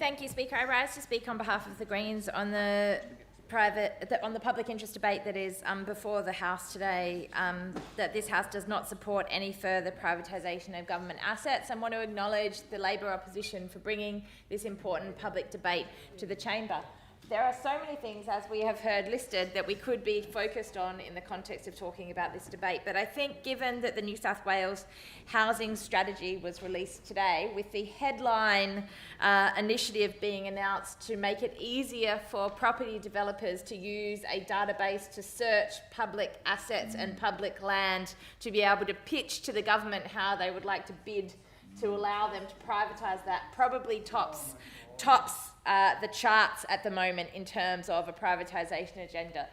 Thank you, Speaker. I rise to speak on behalf of the Greens on the public interest debate that is before the House today, that this House does not support any further privatisation of government assets, and want to acknowledge the Labor opposition for bringing this important public debate to the chamber. There are so many things, as we have heard listed, that we could be focused on in the context of talking about this debate, but I think given that the New South Wales housing strategy was released today, with the headline initiative being announced to make it easier for property developers to use a database to search public assets and public land to be able to pitch to the government how they would like to bid to allow them to privatise that, probably tops the charts at the moment in terms of a privatisation agenda.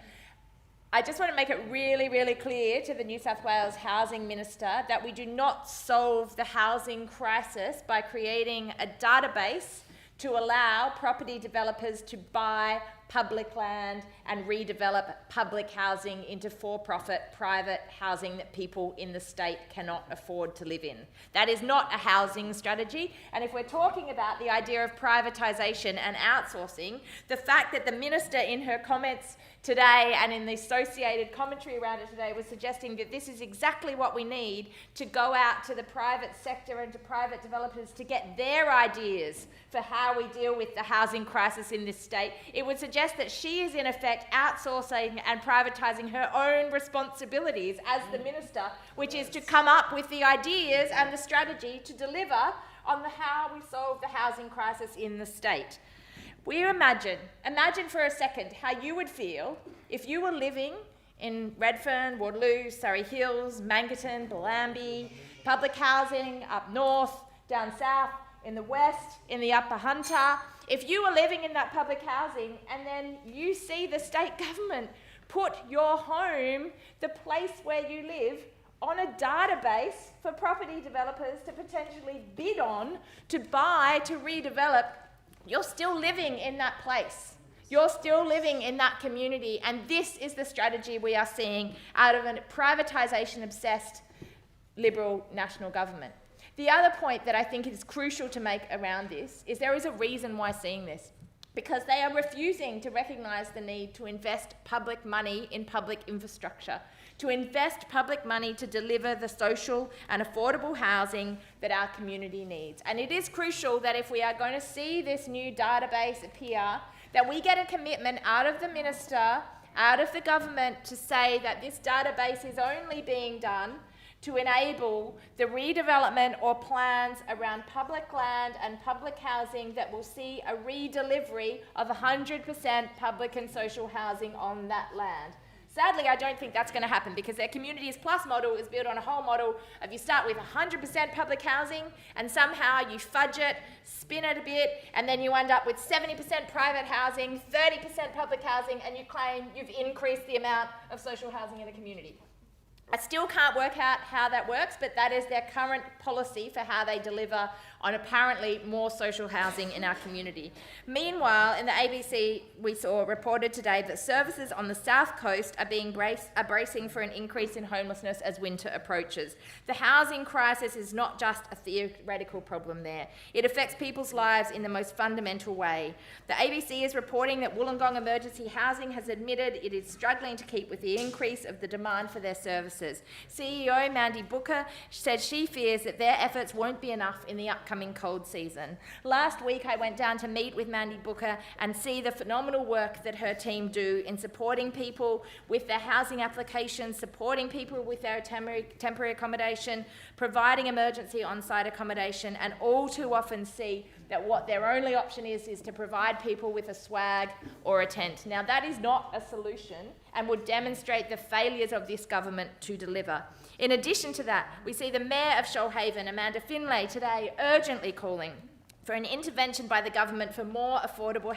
I just want to make it really, really clear to the New South Wales Housing Minister that we do not solve the housing crisis by creating a database to allow property developers to buy public land and redevelop public housing into for-profit private housing that people in the state cannot afford to live in. That is not a housing strategy. And if we're talking about the idea of privatisation and outsourcing, the fact that the Minister in her comments today and in the associated commentary around it today was suggesting that this is exactly what we need to go out to the private sector and to private developers to get their ideas for how we deal with the housing crisis in this state, it would suggest that she is in effect outsourcing and privatising her own responsibilities as the Minister, which is to come up with the ideas and the strategy to deliver on how we solve the housing crisis in the state. We imagine for a second how you would feel if you were living in Redfern, Waterloo, Surrey Hills, Mangaton, Bellambi, public housing up north, down south, in the west, in the Upper Hunter. If you were living in that public housing and then you see the state government put your home, the place where you live, on a database for property developers to potentially bid on, to buy, to redevelop, you're still living in that place. You're still living in that community, and this is the strategy we are seeing out of a privatisation-obsessed Liberal national government. The other point that I think is crucial to make around this is there is a reason why seeing this, because they are refusing to recognise the need to invest public money in public infrastructure, to invest public money to deliver the social and affordable housing that our community needs. And it is crucial that if we are going to see this new database appear, that we get a commitment out of the Minister, out of the government, to say that this database is only being done to enable the redevelopment or plans around public land and public housing that will see a redelivery of 100% public and social housing on that land. Sadly, I don't think that's going to happen, because their Communities Plus model is built on a whole model of you start with 100% public housing and somehow you fudge it, spin it a bit, and then you end up with 70% private housing, 30% public housing, and you claim you've increased the amount of social housing in a community. I still can't work out how that works, but that is their current policy for how they deliver on apparently more social housing in our community. Meanwhile, in the ABC, we saw reported today that services on the South Coast are bracing for an increase in homelessness as winter approaches. The housing crisis is not just a theoretical problem there. It affects people's lives in the most fundamental way. The ABC is reporting that Wollongong Emergency Housing has admitted it is struggling to keep with the increase of the demand for their services. CEO Mandy Booker said she fears that their efforts won't be enough in the upcoming cold season. Last week, I went down to meet with Mandy Booker and see the phenomenal work that her team do in supporting people with their housing applications, supporting people with their temporary accommodation, providing emergency on-site accommodation, and all too often see that what their only option is to provide people with a swag or a tent. Now, that is not a solution and would demonstrate the failures of this government to deliver. In addition to that, we see the Mayor of Shoalhaven, Amanda Finlay, today urgently calling for an intervention by the government for more affordable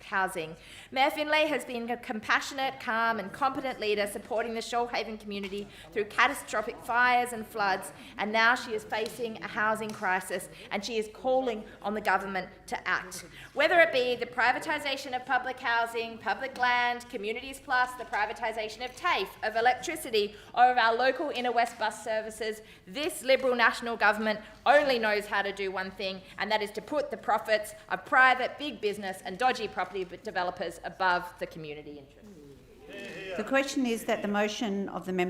housing. Mayor Finlay has been a compassionate, calm and competent leader supporting the Shoalhaven community through catastrophic fires and floods, and now she is facing a housing crisis and she is calling on the government to act. Whether it be the privatisation of public housing, public land, Communities Plus, the privatisation of TAFE, of electricity, or of our local inner west bus services, this Liberal national government only knows how to do one thing, and that is to put the profits of private big business and dodgy property developers above the community interest. The question is that the motion of the member